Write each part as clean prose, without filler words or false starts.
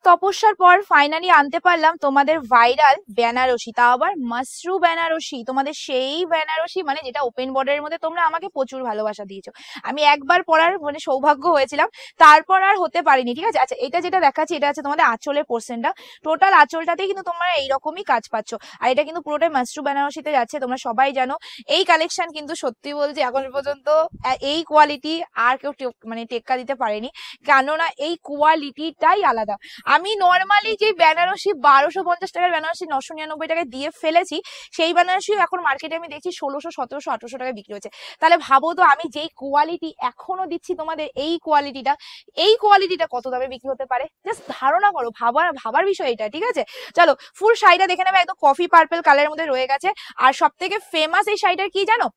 তপস্যার পর ফাইনালি আনতে পারলাম তোমাদের ভাইরাল বেনারসি, তাও আবার মাশরু বেনারসি। তোমাদের সেই বেনারসি মানে যেটা ওপেন বর্ডারের মধ্যে তোমরা আমাকে প্রচুর ভালোবাসা দিয়েছো। আমি একবার পরার মানে সৌভাগ্য হয়েছিলাম, তারপর আর হতে পারিনি। ঠিক আছে, আচ্ছা এটা যেটা দেখাচ্ছি এটা আছে তোমাদের আঁচলের পোর্শনটা। টোটাল আঁচলটাতেই কিন্তু তোমরা এইরকমই কাজ পাচ্ছ, আর এটা কিন্তু পুরোটাই মাশরু বেনারসিতে যাচ্ছে। তোমরা সবাই জানো এই কালেকশন কিন্তু সত্যি বলছি এখন পর্যন্ত এই কোয়ালিটি আর কেউ মানে টেক্কা দিতে পারেনি, কেননা এই কোয়ালিটিটাই আলাদা। আমি নর্মালি যে বেনারসি 1250 টাকার বেনারসি 999 টাকায় দিয়ে ফেলেছি, সেই বেনারসিও এখন মার্কেটে আমি দেখছি 1600, 1700, 1800 টাকায় বিক্রি হচ্ছে। তাহলে ভাবো তো আমি যেই কোয়ালিটি এখনো দিচ্ছি তোমাদের, এই কোয়ালিটিটা কত দামে বিক্রি হতে পারে। জাস্ট ধারণা করো, ভাবার বিষয় এটা। ঠিক আছে, চলো ফুল শাড়িটা দেখে নেবে। একদম কফি পার্পল কালারের মধ্যে রয়ে গেছে। আর সব থেকে ফেমাস এই শাড়িটার কি জানো?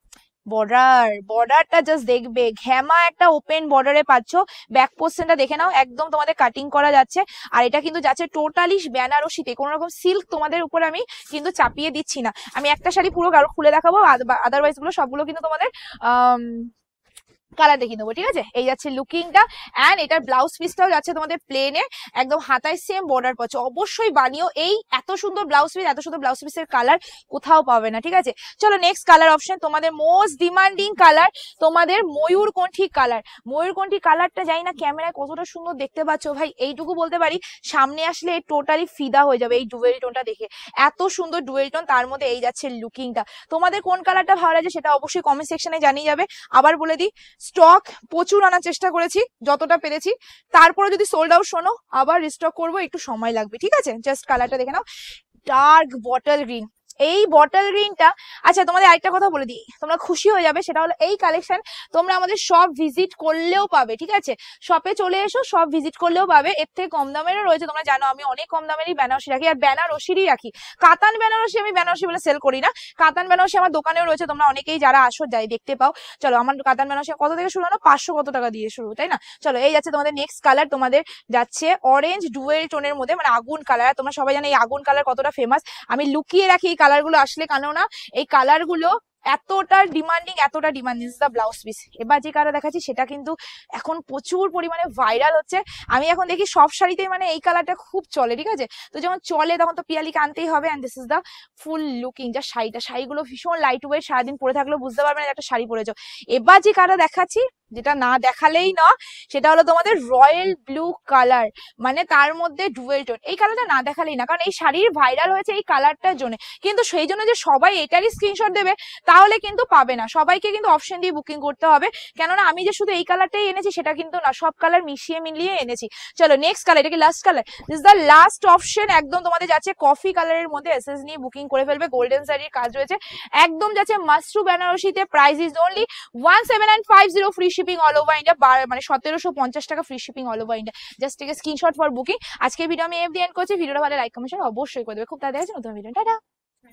বর্ডারটা জাস্ট দেখবে, ঘেমা একটা ওপেন বর্ডারে পাচ্ছ। ব্যাক পোর্শনটা দেখে নাও, একদম তোমাদের কাটিং করা যাচ্ছে। আর এটা কিন্তু যাচ্ছে টোটালি বেনারসিতে, কোনো রকম সিল্ক তোমাদের উপর আমি কিন্তু চাপিয়ে দিচ্ছি না। আমি একটা শাড়ি পুরো কারো খুলে দেখাবো, আদারওয়াইজ গুলো সবগুলো কিন্তু তোমাদের কালার দেখিয়ে দেবো। ঠিক আছে, এই যাচ্ছে লুকিংটা। অ্যান্ড এটার ব্লাউজ পিসটাও যাচ্ছে তোমাদের প্লেনে, একদম হাতায় সেম বর্ডার পাচ্ছ। অবশ্যই বানিও, এই এত সুন্দর ব্লাউজ পিস, এত সুন্দর ব্লাউজ পিসের কালার কোথাও পাবে না। ঠিক আছে, চলো নেক্সট কালার অপশন, তোমাদের মোস্ট ডিমান্ডিং কালার, তোমাদের ময়ূরকণ্ঠী কালার। ময়ূরকণ্ঠী কালারটা জানি না ক্যামেরায় কতটা সুন্দর দেখতে পাচ্ছ ভাই, এইটুকু বলতে পারি সামনে আসলে টোটালি ফিদা হয়ে যাবে এই ডুয়েল টোনটা দেখে। এত সুন্দর ডুয়েল টোন, তার মধ্যে এই যাচ্ছে লুকিংটা। তোমাদের কোন কালারটা ভালো লাগে সেটা অবশ্যই কমেন্ট সেকশনে জানিয়ে যাবে। আবার বলে দিই, স্টক প্রচুর আনার চেষ্টা করেছি যতটা পেরেছি, তারপরে যদি সোল্ড আউট শোনো আবার রিস্টক করবো, একটু সময় লাগবে। ঠিক আছে, জাস্ট কালারটা দেখে নাও, ডার্ক বটল গ্রিন। এই বটল গ্রিনটা, আচ্ছা তোমাদের আরেকটা কথা বলে দিই, তোমরা খুশি হয়ে যাবে। সেটা হলো এই কালেকশন তোমরা আমাদের শপ ভিজিট করলেও পাবে। ঠিক আছে, শপে চলে এসো, শপ ভিজিট করলেও পাবে। এর থেকে কম দামেরও রয়েছে, তোমরা জানো আমি অনেক কম দামেরই বেনারসি রাখি, আর বেনারসিরই রাখি। কাতান বেনারসি আমি বেনারসি বলে সেল করি না, কাতান বেনারসি আমার দোকানেও রয়েছে, তোমরা অনেকেই যারা আসো যাই দেখতে পাও। চলো, আমার কাতান বেনারসি কত থেকে শুরু হলো? 500 কত টাকা দিয়ে শুরু, তাই না? চলো, এই যাচ্ছে তোমাদের নেক্সট কালার, তোমাদের যাচ্ছে অরেঞ্জ ডুয়েল টোনের মধ্যে, মানে আগুন কালার। তোমরা সবাই জানো এই আগুন কালার কতটা ফেমাস। আমি লুকিয়ে রাখি এই কালার গুলো আসলে, কেননা এই কালার গুলো এতটা ডিমান্ডিং দ্য ব্লাউজ পিস। এবার যে কালার দেখাচ্ছি সেটা কিন্তু এখন প্রচুর পরিমাণে ভাইরাল হচ্ছে। আমি এখন দেখি সব শাড়িতেই মানে এই কালারটা খুব চলে। ঠিক আছে, তো যখন চলে তখন তো পিয়ালিকে আনতেই হবে। And this is the full looking. যা শাড়িগুলো ভীষণ লাইট ওয়েট, সারাদিন পরে থাকলেও বুঝতে পারবে না একটা শাড়ি পরেছো। এবার যে কালার দেখাচ্ছি, যেটা না দেখালেই না, সেটা হলো তোমাদের রয়্যাল ব্লু কালার, মানে তার মধ্যে ডুয়েল টোন। এই কালারটা না দেখালেই না, কারণ এই শাড়ির ভাইরাল হয়েছে এই কালারটার জন্য। কিন্তু সেই জন্য যে সবাই এটারই স্ক্রিনশট দেবে তাহলে কিন্তু পাবে না, সবাইকে কিন্তু অপশন দিয়ে বুকিং করতে হবে। কেননা আমি যে শুধু এই কালারটাই এনেছি সেটা কিন্তু না, সব কালার মিশিয়ে মিলিয়ে এনেছি। চলো নেক্সট কালার, এটা কি last colour? This is the last option. একদম তোমাদের যাচ্ছে কফি কালারের মধ্যে, এসএস নিয়ে বুকিং করে ফেলবে। গোল্ডেন শাড়ির কাজ রয়েছে, একদম যাচ্ছে মাশরু বেনারসিতে। Price is only 17950, free shipping all over India, মানে 1750 টাকা free shipping all over India. Just take a screenshot for booking. আজকে ভিডিও আমি এফ দিয়ে এন্ড করছি। ভিডিওটা ভালো লাইক কমেন্ট অবশ্যই করে দেবে। খুব তাড়াতাড়ি নতুন ভিডিও, টাটা।